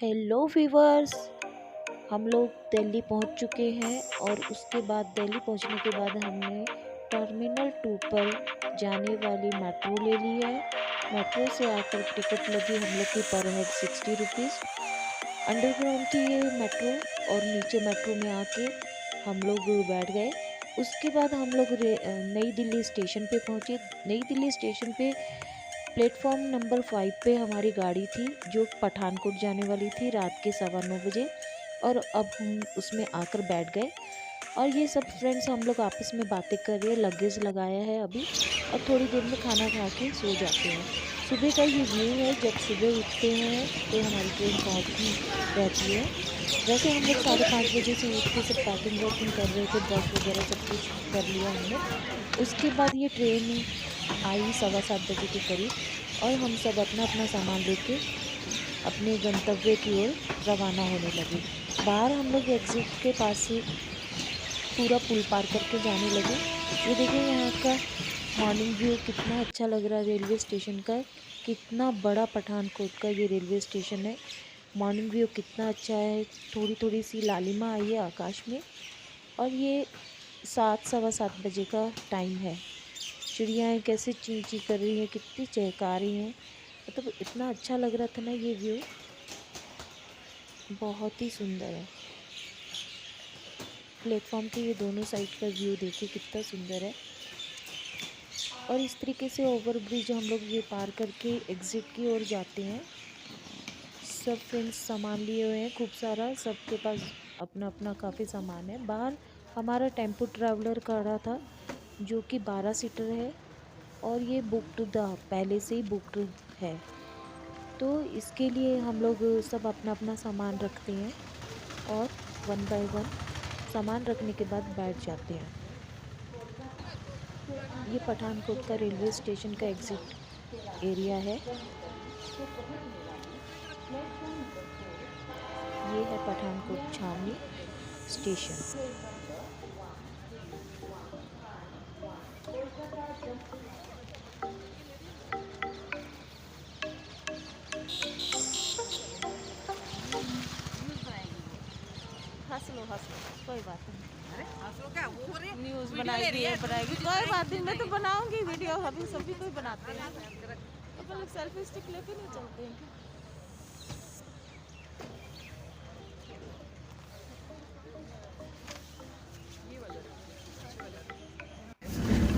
Hello viewers, हम लोग दिल्ली पहुंच चुके हैं और उसके बाद दिल्ली पहुंचने के बाद हमने टर्मिनल 2 पर जाने वाली मेट्रो ले ली है। मेट्रो से आकर टिकट लगी हम लोग की पर हेड 60 रुपीज़। अंडरग्राउंड थी ये मेट्रो और नीचे मेट्रो में आके हम लोग बैठ गए। उसके बाद हम लोग नई दिल्ली स्टेशन पे पहुंचे। नई दिल्ली स्टेशन पे प्लेटफॉर्म नंबर 5 पे हमारी गाड़ी थी जो पठानकोट जाने वाली थी रात के 9:15 बजे, और अब हम उसमें आकर बैठ गए। और ये सब फ्रेंड्स हम लोग आपस में बातें कर रहे हैं, लगेज लगाया है अभी, और थोड़ी देर में खाना खा के सो जाते हैं। सुबह का ये व्यू है, जब सुबह उठते हैं तो हमारी ट्रेन पहुंचती रहती है। वैसे हम लोग 5:30 बजे से उठ के सब पैकिंग वैकिंग कर रहे थे, ब्रश वगैरह सब कुछ कर लिया हमने। उसके बाद ये ट्रेन आई 7:15 बजे के करीब, और हम सब अपना अपना सामान लेके अपने गंतव्य की ओर रवाना होने लगे। बाहर हम लोग एग्जिट के पास से पूरा पुल पार करके जाने लगे। ये देखिए यहाँ का मॉर्निंग व्यू कितना अच्छा लग रहा है रेलवे स्टेशन का। कितना बड़ा पठानकोट का ये रेलवे स्टेशन है। मॉर्निंग व्यू कितना अच्छा है। थोड़ी थोड़ी सी लालिमा आई है आकाश में, और ये 7 सवा 7 बजे का टाइम है। चिड़ियाएँ कैसे ची ची कर रही हैं, कितनी चहका रही हैं। मतलब इतना अच्छा लग रहा था ना ये व्यू, बहुत ही सुंदर है। प्लेटफॉर्म के ये दोनों साइड का व्यू देखिए कितना सुंदर है। और इस तरीके से ओवर ब्रिज हम लोग ये पार करके एग्जिट की ओर जाते हैं। सब फ्रेंड्स सामान लिए हुए हैं खूब सारा, सबके पास अपना अपना काफ़ी सामान है। बाहर हमारा टेम्पो ट्रैवलर खड़ा था जो कि 12 सीटर है, और ये बुकड था, पहले से ही बुकड है। तो इसके लिए हम लोग सब अपना अपना सामान रखते हैं और 1 बाय 1 सामान रखने के बाद बैठ जाते हैं। ये पठानकोट का रेलवे स्टेशन का एग्जिट एरिया है। ये है पठानकोट छावनी स्टेशन। हंस लो कोई बात नहीं। न्यूज़ बनाएगी बनाएगी, कोई बात नहीं, मैं तो बनाऊंगी वीडियो, अभी सभी कोई बनाते हैं। अपन लोग सेल्फी स्टिक लेके नहीं चलते हैं।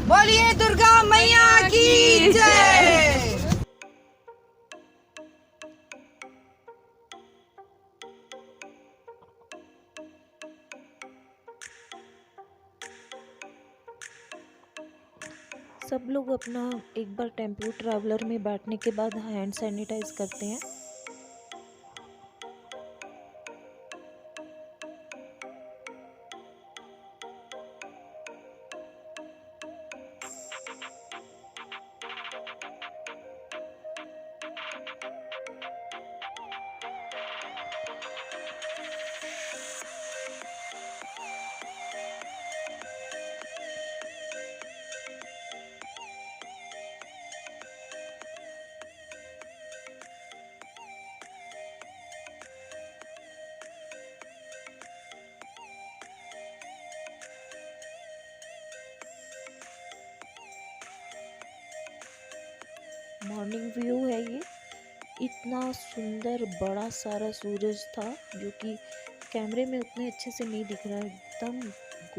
बोलिए दुर्गा मैया की जय। सब लोग अपना एक बार टेम्पो ट्रैवलर में बैठने के बाद हैंड सैनिटाइज करते हैं। मॉर्निंग व्यू है ये। इतना सुंदर बड़ा सारा सूरज था जो कि कैमरे में उतने अच्छे से नहीं दिख रहा है, एकदम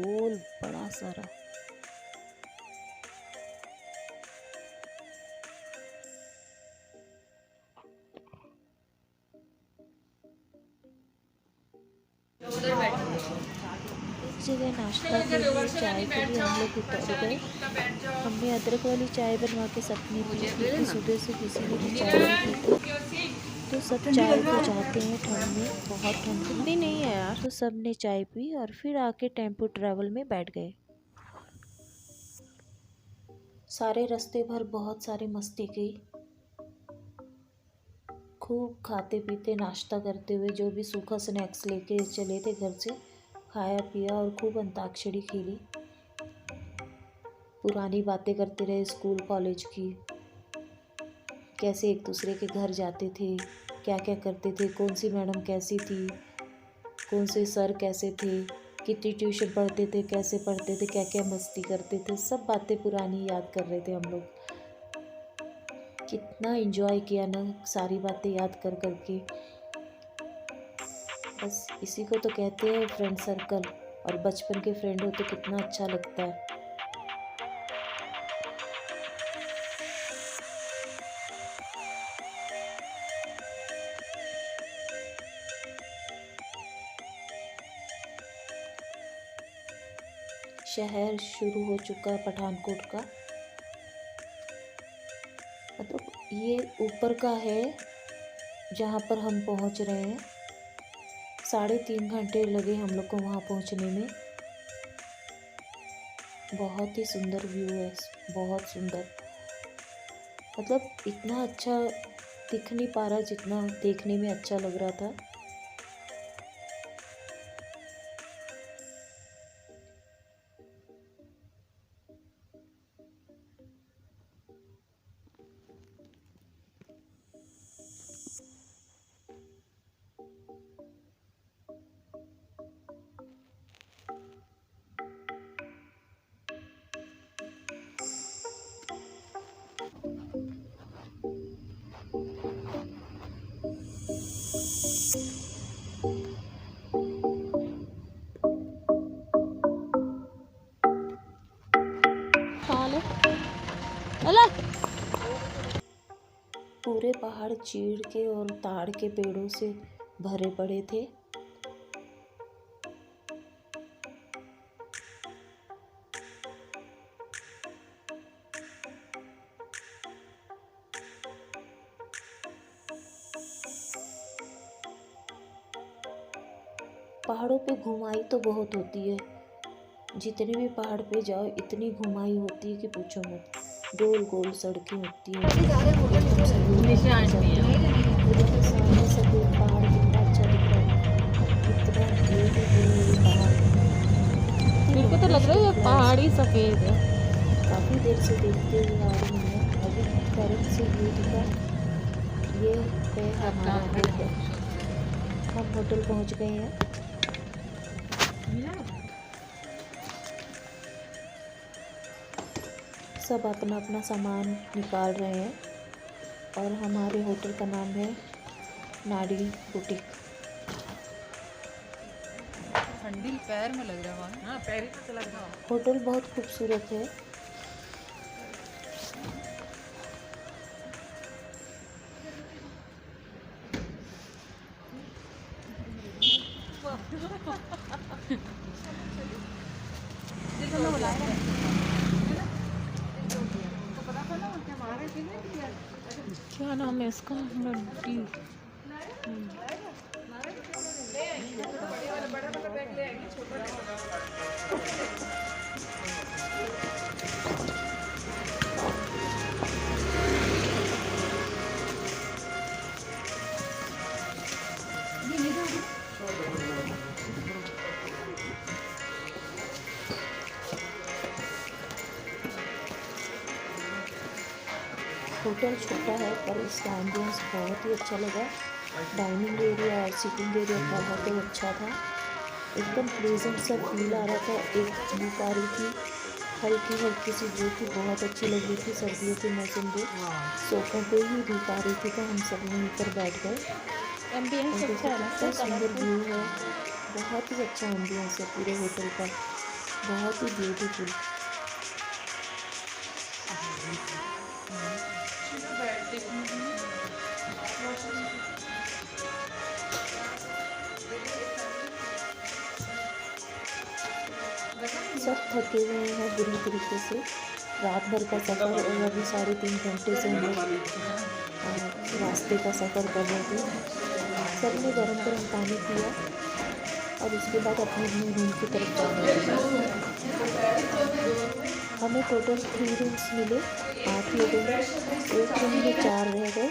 गोल बड़ा सारा। एक जगह नाश्ता के लिए चाय के लिए हम लोग उतर गए। हमने अदरक वाली चाय बनवा के सबने पी, क्योंकि सुबह से किसी ने भी चाय नहीं पी थी। तो सब चाय को चाहते हैं, ठंड में बहुत ठंड थी इतनी नहीं है यार। तो सब ने चाय पी और फिर आके टेम्पो ट्रैवल में बैठ गए। सारे रास्ते भर बहुत सारी मस्ती की, खूब खाते पीते नाश्ता करते हुए, जो भी सूखा स्नैक्स लेके चले थे घर से, खाया पिया और खूब अंताक्षरी खेली। पुरानी बातें करते रहे स्कूल कॉलेज की, कैसे एक दूसरे के घर जाते थे, क्या क्या करते थे, कौन सी मैडम कैसी थी, कौन से सर कैसे थे, कितनी ट्यूशन पढ़ते थे, कैसे पढ़ते थे, क्या क्या मस्ती करते थे, सब बातें पुरानी याद कर रहे थे हम लोग। कितना एंजॉय किया ना सारी बातें याद कर कर के। बस इसी को तो कहते हैं फ्रेंड सर्कल, और बचपन के फ्रेंड हो तो कितना अच्छा लगता है। शहर शुरू हो चुका है पठानकोट का, मतलब ये ऊपर का है जहाँ पर हम पहुँच रहे हैं। 3.5 घंटे लगे हम लोग को वहाँ पहुँचने में। बहुत ही सुंदर व्यू है, बहुत सुंदर, मतलब इतना अच्छा दिख नहीं पा रहा जितना देखने में अच्छा लग रहा था। पूरे पहाड़ चीड़ के और ताड़ के पेड़ों से भरे पड़े थे। पहाड़ों पे घुमाई तो बहुत होती है, जितने भी पहाड़ पे जाओ इतनी घुमाई होती है कि पूछो मत। गोल गोल सड़कें होती हैं, एकदम से देखो सामने सफेद पहाड़ कितना अच्छा दिख रहा है, कितना ब्यूटीफुल पहाड़। मेरे को तो लग रहा है ये पहाड़ ही सफेद है। काफ़ी देर से देखते हुए आ रही हूँ, अभी करंट से व्यू दिखा। ये है हमारा होटल, हम होटल पहुँच गए हैं। सब अपना अपना सामान निकाल रहे हैं, और हमारे होटल का नाम है नाड़ी बुटीक। ठंडी पैर में लग रहा है। हाँ, पैर ही तो लग रहा है। होटल बहुत खूबसूरत है। क्या नाम है इसका? नड्डी। होटल छोटा है पर इसका एम्बियंस बहुत ही अच्छा लगा। डाइनिंग एरिया और सिटिंग एरिया बहुत ही अच्छा था, एकदम प्लेजेंट सा फील आ रहा था। एक धूप आ रही थी हल्की हल्की सी, जो कि बहुत अच्छी लग रही थी। सर्दियों के मौसम में सोफों पे ही धूप आ रही थी, तो हम सब वहीं पर बैठ गए। एम्बियंस अच्छा है ना, कितना सुंदर व्यू है, बहुत ही अच्छा एम्बियंस है पूरे होटल का, बहुत ही ब्यूटीफुल। सब थके हुए हैं बुरी तरीके से, रात भर का सफ़र, और अभी 3.5 घंटे से हम लोग रास्ते का सफ़र कर रहे थे। सबने गरम गरम पानी पिया और उसके बाद अपने अपने रूम की तरफ जाने लगे। हमें टोटल 3 रूम्स मिले, 8 लोगों में। एक रूम में 4 रह गए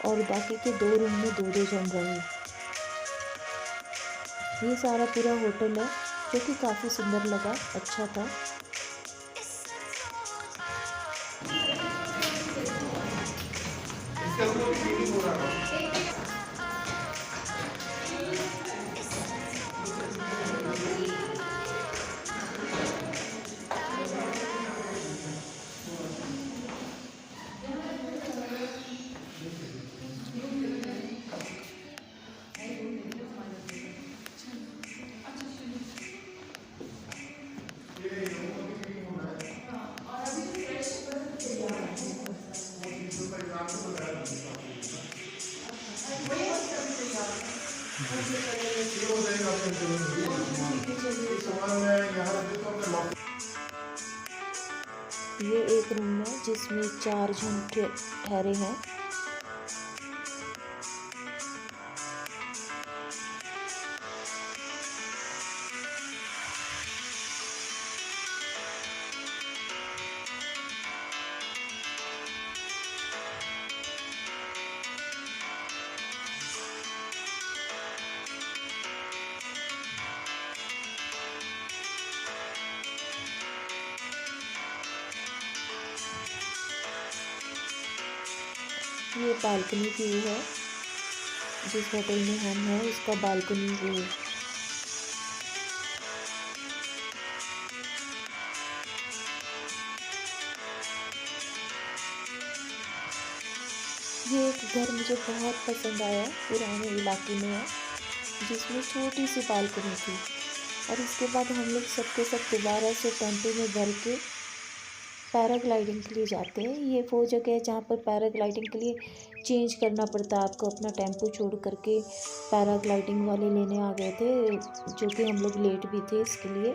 और बाकी के 2 रूम में 2-2 जन रहे। ये सारा पूरा होटल है, जो कि काफ़ी सुंदर लगा, अच्छा था। ये एक रूम है जिसमें 4 जन ठहरे हैं। ये बालकनी व्यू है, जिस होटल में हम हैं उसका बालकनी व्यू है। ये एक घर मुझे बहुत पसंद आया, पुराने इलाके में है, जिसमें छोटी सी बालकनी थी। और इसके बाद हम लोग सबके सब दोबारा से टेंपो में भर के पैराग्लाइडिंग के लिए जाते हैं। ये वो जगह है जहाँ पर पैराग्लाइडिंग के लिए चेंज करना पड़ता है आपको। अपना टेंपो छोड़ करके पैराग्लाइडिंग वाले लेने आ गए थे, जो कि हम लोग लेट भी थे इसके लिए,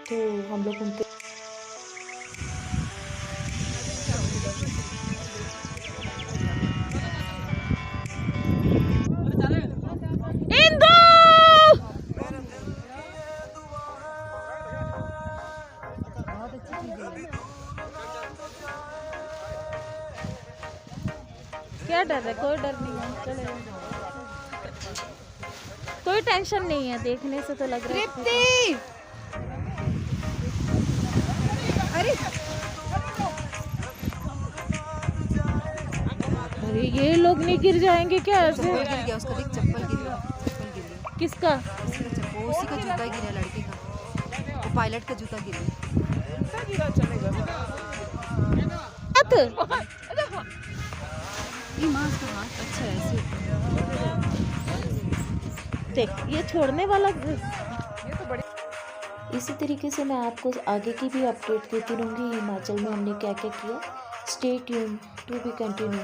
तो हम लोग उनके क्या डर है? कोई डर नहीं है, चलेगा। कोई टेंशन नहीं है, देखने से तो लग रहा है। अरे ये लोग नहीं गिर जाएंगे क्या ऐसे? गिर गया उसका, देख चप्पल गिर गया, चप्पल गिर गया। किसका? उसी का जूता गिरा, लड़के का, वो पायलट का जूता गिरा। ये माँ उसका हाथ अच्छा है ऐसे। देख ये छोड़ने वाला। इसी तरीके से मैं आपको आगे की भी अपडेट देती रहूँगी हिमाचल में हमने क्या क्या किया। Stay tune to be continue.